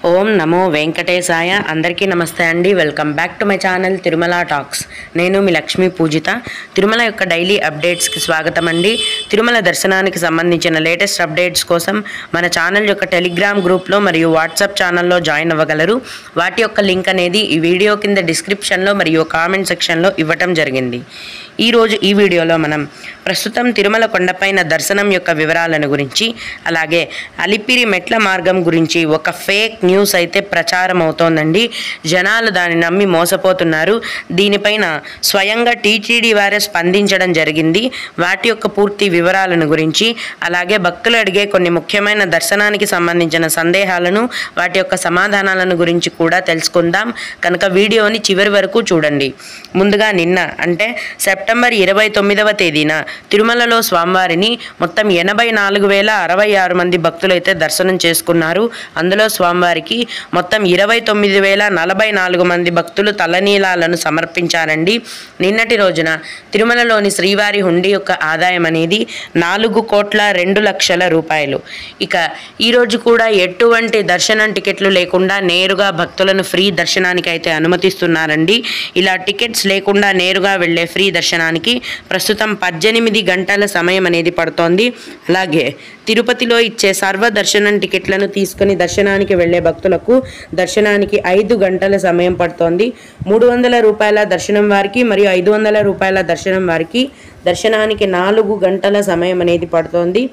ఓం నమో వెంకటేశాయ. అందరికీ నమస్తే అండి. Welcome back to my channel Tirumala talks. నేను మీ లక్ష్మీ పూజిత. తిరుమల యొక్క డైలీ అప్డేట్స్కి స్వాగతం అండి. తిరుమల దర్శనానికి సంబంధించిన లేటెస్ట్ అప్డేట్స్ కోసం మన ఛానల్ యొక్క టెలిగ్రామ్ గ్రూప్లో మరియు వాట్సాప్ ఛానల్లో జాయిన్ అవ్వగలరు. వాటి యొక్క లింక్ అనేది ఈ వీడియో కింద డిస్క్రిప్షన్లో మరియు కామెంట్ సెక్షన్లో ఇవ్వటం జరిగింది. ఈరోజు ఈ వీడియోలో మనం ప్రస్తుతం తిరుమల కొండపైన దర్శనం యొక్క వివరాలను గురించి, అలాగే అలిపిరి మెట్ల మార్గం గురించి ఒక ఫేక్ న్యూస్ అయితే ప్రచారం అవుతోందండి. జనాలు దాన్ని నమ్మి మోసపోతున్నారు. దీనిపైన స్వయంగా టీటీడీ వారే స్పందించడం జరిగింది. వాటి యొక్క పూర్తి వివరాలను గురించి, అలాగే భక్తులు అడిగే కొన్ని ముఖ్యమైన దర్శనానికి సంబంధించిన సందేహాలను, వాటి యొక్క సమాధానాలను గురించి కూడా తెలుసుకుందాం. కనుక వీడియోని చివరి వరకు చూడండి. ముందుగా నిన్న అంటే సెప్టెంబర్ 29వ తేదీన తిరుమలలో స్వామివారిని మొత్తం 84,066 మంది భక్తులైతే దర్శనం చేసుకున్నారు. అందులో స్వామివారికి మొత్తం 29,044 మంది భక్తులు తలనీలాలను సమర్పించారండి. నిన్నటి రోజున తిరుమలలోని శ్రీవారి హుండీ యొక్క ఆదాయం అనేది 4,02,00,000 రూపాయలు. ఇక ఈరోజు కూడా ఎటువంటి దర్శనం టికెట్లు లేకుండా నేరుగా భక్తులను ఫ్రీ దర్శనానికి అయితే అనుమతిస్తున్నారండి. ఇలా టికెట్స్ లేకుండా నేరుగా వెళ్ళే ఫ్రీ దర్శనానికి ప్రస్తుతం 18 గంటల సమయం అనేది పడుతోంది. అలాగే తిరుపతిలో ఇచ్చే సర్వ దర్శనం టికెట్లను తీసుకుని దర్శనానికి వెళ్ళే భక్తులకు దర్శనానికి 5 గంటల సమయం పడుతోంది. 300 రూపాయల దర్శనం వారికి మరియు 500 రూపాయల దర్శనం వారికి దర్శనానికి 4 గంటల సమయం అనేది పడుతోంది.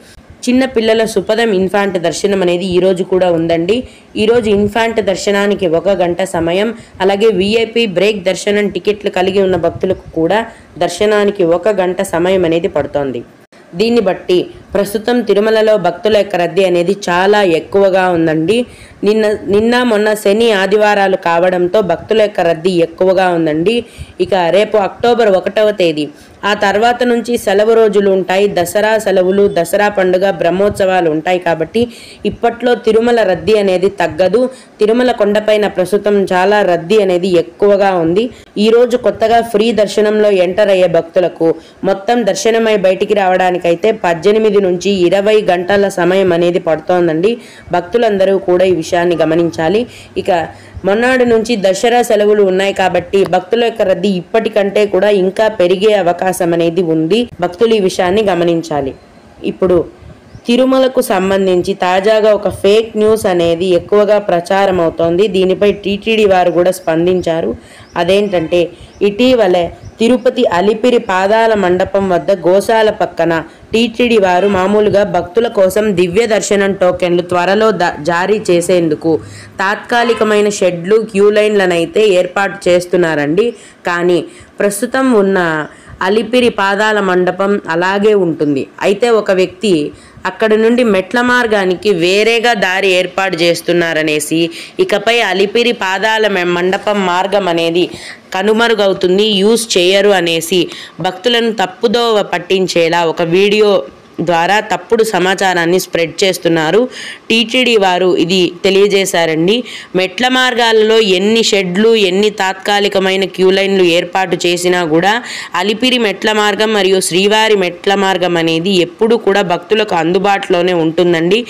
చిన్న పిల్లల సుపదం ఇన్ఫాంట్ దర్శనం అనేది ఈరోజు కూడా ఉందండి. ఈరోజు ఇన్ఫాంట్ దర్శనానికి 1 గంట సమయం, అలాగే విఐపి బ్రేక్ దర్శనం టికెట్లు కలిగి ఉన్న భక్తులకు కూడా దర్శనానికి 1 గంట సమయం అనేది పడుతోంది. దీన్ని బట్టి ప్రస్తుతం తిరుమలలో భక్తుల యొక్క రద్దీ అనేది చాలా ఎక్కువగా ఉందండి. నిన్న మొన్న శని ఆదివారాలు కావడంతో భక్తుల యొక్క రద్దీ ఎక్కువగా ఉందండి. ఇక రేపు అక్టోబర్ 1వ తేదీ, ఆ తర్వాత నుంచి సెలవు రోజులు ఉంటాయి. దసరా సెలవులు, దసరా పండుగ, బ్రహ్మోత్సవాలు ఉంటాయి. కాబట్టి ఇప్పట్లో తిరుమల రద్దీ అనేది తగ్గదు. తిరుమల కొండపైన ప్రస్తుతం చాలా రద్దీ అనేది ఎక్కువగా ఉంది. ఈరోజు కొత్తగా ఫ్రీ దర్శనంలో ఎంటర్ అయ్యే భక్తులకు మొత్తం దర్శనమై బయటికి రావడానికైతే 18 నుంచి 20 గంటల సమయం అనేది పడుతోందండి. భక్తులందరూ కూడా ఈ విషయాన్ని గమనించాలి. ఇక మొన్నటి నుంచి దసరా సెలవులు ఉన్నాయి కాబట్టి భక్తుల యొక్క రద్దీ ఇప్పటికంటే కూడా ఇంకా పెరిగే అవకాశం అనేది ఉంది. భక్తులు ఈ విషయాన్ని గమనించాలి. ఇప్పుడు తిరుమలకు సంబంధించి తాజాగా ఒక ఫేక్ న్యూస్ అనేది ఎక్కువగా ప్రచారం అవుతోంది. దీనిపై టీటీడీ వారు కూడా స్పందించారు. అదేంటంటే, ఇటీవలే తిరుపతి అలిపిరి పాదాల మండపం వద్ద గోశాల పక్కన టీటీడీ వారు మామూలుగా భక్తుల కోసం దివ్య దర్శనం టోకెన్లు త్వరలో జారీ చేసేందుకు తాత్కాలికమైన షెడ్లు, క్యూ లైన్లనైతే ఏర్పాటు చేస్తున్నారండి. కానీ ప్రస్తుతం ఉన్న అలిపిరి పాదాల మండపం అలాగే ఉంటుంది. అయితే ఒక వ్యక్తి అక్కడ నుండి మెట్ల మార్గానికి వేరేగా దారి ఏర్పాటు చేస్తున్నారనేసి, ఇకపై అలిపిరి పాదాల మండపం మార్గం అనేది కనుమరుగవుతుంది, యూజ్ చేయరు అనేసి భక్తులను తప్పుదోవ పట్టించేలా ఒక వీడియో ద్వారా తప్పుడు సమాచారాన్ని స్ప్రెడ్ చేస్తున్నారు. టీటీడీ వారు ఇది తెలియజేశారండి. మెట్ల మార్గాలలో ఎన్ని షెడ్లు, ఎన్ని తాత్కాలికమైన క్యూ లైన్లు ఏర్పాటు చేసినా కూడా అలిపిరి మెట్ల మార్గం మరియు శ్రీవారి మెట్ల మార్గం అనేది ఎప్పుడు కూడా భక్తులకు అందుబాటులోనే ఉంటుందండి.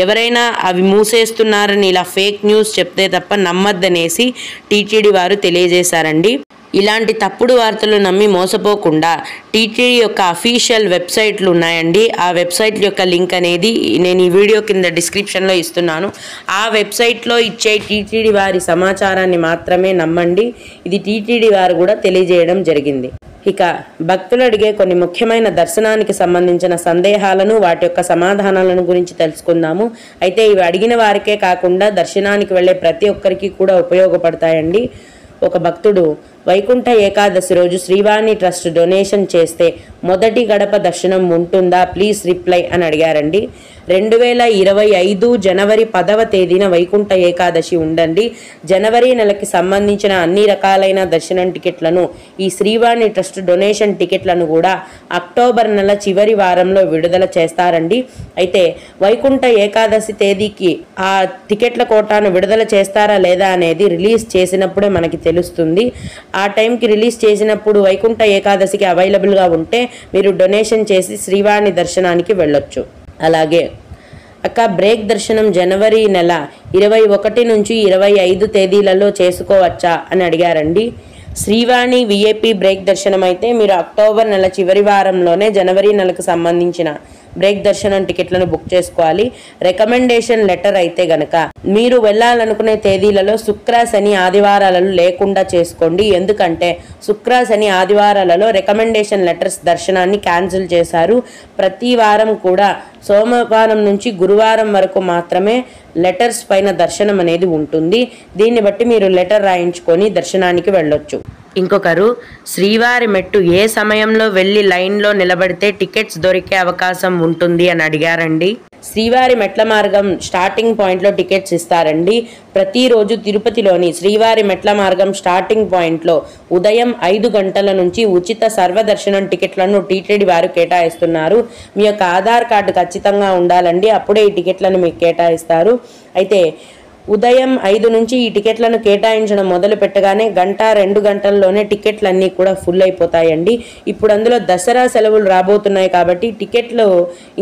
ఎవరైనా అవి మూసేస్తున్నారని ఇలా ఫేక్ న్యూస్ చెప్తే తప్ప నమ్మద్దనేసి టీటీడీ వారు తెలియజేశారండి. ఇలాంటి తప్పుడు వార్తలు నమ్మి మోసపోకుండా టీటీడీ యొక్క అఫీషియల్ వెబ్సైట్లు ఉన్నాయండి. ఆ వెబ్సైట్ యొక్క లింక్ అనేది నేను ఈ వీడియో కింద డిస్క్రిప్షన్లో ఇస్తున్నాను. ఆ వెబ్సైట్లో ఇచ్చే టీటీడీ వారి సమాచారాన్ని మాత్రమే నమ్మండి. ఇది టీటీడీ వారు కూడా తెలియజేయడం జరిగింది. ఇక భక్తులు అడిగే కొన్ని ముఖ్యమైన దర్శనానికి సంబంధించిన సందేహాలను, వాటి యొక్క సమాధానాలను గురించి తెలుసుకుందాము. అయితే ఇవి అడిగిన వారికే కాకుండా దర్శనానికి వెళ్ళే ప్రతి ఒక్కరికి కూడా ఉపయోగపడతాయండి. ఒక భక్తుడు వైకుంఠ ఏకాదశి రోజు శ్రీవాణి ట్రస్ట్ డొనేషన్ చేస్తే మొదటి గడప దర్శనం ఉంటుందా, ప్లీజ్ రిప్లై అని అడిగారండి. 2025 జనవరి 10వ తేదీన వైకుంఠ ఏకాదశి ఉండండి. జనవరి నెలకి సంబంధించిన అన్ని రకాలైన దర్శనం టికెట్లను, ఈ శ్రీవాణి ట్రస్ట్ డొనేషన్ టికెట్లను కూడా అక్టోబర్ నెల చివరి వారంలో విడుదల చేస్తారండి. అయితే వైకుంఠ ఏకాదశి తేదీకి ఆ టికెట్ల కోటాను విడుదల చేస్తారా లేదా అనేది రిలీజ్ చేసినప్పుడే మనకి తెలుస్తుంది. ఆ టైంకి రిలీజ్ చేసినప్పుడు వైకుంఠ ఏకాదశికి అవైలబుల్గా ఉంటే మీరు డొనేషన్ చేసి శ్రీవాణి దర్శనానికి వెళ్ళొచ్చు. అలాగే బ్రేక్ దర్శనం జనవరి నెల 21 నుంచి 25 తేదీలలో చేసుకోవచ్చా అని అడిగారండి. శ్రీవాణి విఐపి బ్రేక్ దర్శనం అయితే మీరు అక్టోబర్ నెల చివరి వారంలోనే జనవరి నెలకు సంబంధించిన బ్రేక్ దర్శనం టికెట్లను బుక్ చేసుకోవాలి. రికమెండేషన్ లెటర్ అయితే గనక మీరు వెళ్ళాలనుకునే తేదీలలో శుక్ర శని ఆదివారాలలో లేకుండా చేసుకోండి. ఎందుకంటే శుక్ర శని ఆదివారాలలో రికమెండేషన్ లెటర్స్ దర్శనాన్ని క్యాన్సిల్ చేశారు. ప్రతి వారం కూడా సోమవారం నుంచి గురువారం వరకు మాత్రమే లెటర్స్ పైన దర్శనం అనేది ఉంటుంది. దీన్ని బట్టి మీరు లెటర్ రాయించుకొని దర్శనానికి వెళ్ళొచ్చు. ఇంకొకరు శ్రీవారి మెట్టు ఏ సమయంలో వెళ్ళి లైన్లో నిలబడితే టికెట్స్ దొరికే అవకాశం ఉంటుంది అని అడిగారండి. శ్రీవారి మెట్ల మార్గం స్టార్టింగ్ పాయింట్లో టికెట్స్ ఇస్తారండి. ప్రతిరోజు తిరుపతిలోని శ్రీవారి మెట్ల మార్గం స్టార్టింగ్ పాయింట్లో ఉదయం 5 గంటల నుంచి ఉచిత సర్వదర్శనం టికెట్లను టీటీడీ వారు కేటాయిస్తున్నారు. మీ యొక్క ఆధార్ కార్డు ఖచ్చితంగా ఉండాలండి, అప్పుడే ఈ టికెట్లను మీకు కేటాయిస్తారు. అయితే ఉదయం 5 నుంచి ఈ టికెట్లను కేటాయించడం మొదలు పెట్టగానే 1-2 గంటల్లోనే టికెట్లన్నీ కూడా ఫుల్ అయిపోతాయండి. ఇప్పుడు అందులో దసరా సెలవులు రాబోతున్నాయి కాబట్టి టికెట్లు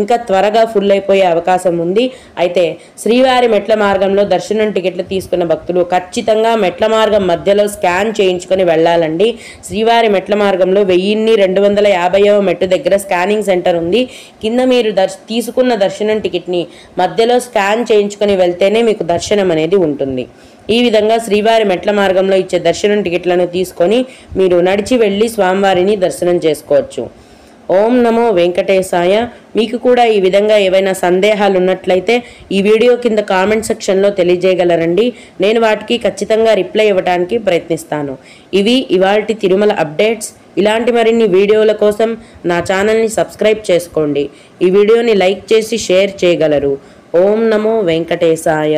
ఇంకా త్వరగా ఫుల్ అయిపోయే అవకాశం ఉంది. అయితే శ్రీవారి మెట్ల మార్గంలో దర్శనం టికెట్లు తీసుకున్న భక్తులు ఖచ్చితంగా మెట్ల మార్గం మధ్యలో స్కాన్ చేయించుకొని వెళ్ళాలండి. శ్రీవారి మెట్ల మార్గంలో 1250వ మెట్టు దగ్గర స్కానింగ్ సెంటర్ ఉంది. కింద మీరు తీసుకున్న దర్శనం టికెట్ని మధ్యలో స్కాన్ చేయించుకొని వెళ్తేనే మీకు దర్శనం అనేది ఉంటుంది. ఈ విధంగా శ్రీవారి మెట్ల మార్గంలో ఇచ్చే దర్శనం టికెట్లను తీసుకొని మీరు నడిచి వెళ్ళి స్వామివారిని దర్శనం చేసుకోవచ్చు. ఓం నమో వెంకటేశాయ. మీకు కూడా ఈ విధంగా ఏవైనా సందేహాలు ఉన్నట్లయితే ఈ వీడియో కింద కామెంట్ సెక్షన్లో తెలియజేయగలరండి. నేను వాటికి ఖచ్చితంగా రిప్లై ఇవ్వడానికి ప్రయత్నిస్తాను. ఇవి ఇవాల్టి తిరుమల అప్డేట్స్. ఇలాంటి మరిన్ని వీడియోల కోసం నా ఛానల్ని సబ్స్క్రైబ్ చేసుకోండి. ఈ వీడియోని లైక్ చేసి షేర్ చేయగలరు. ఓం నమో వెంకటేశాయ.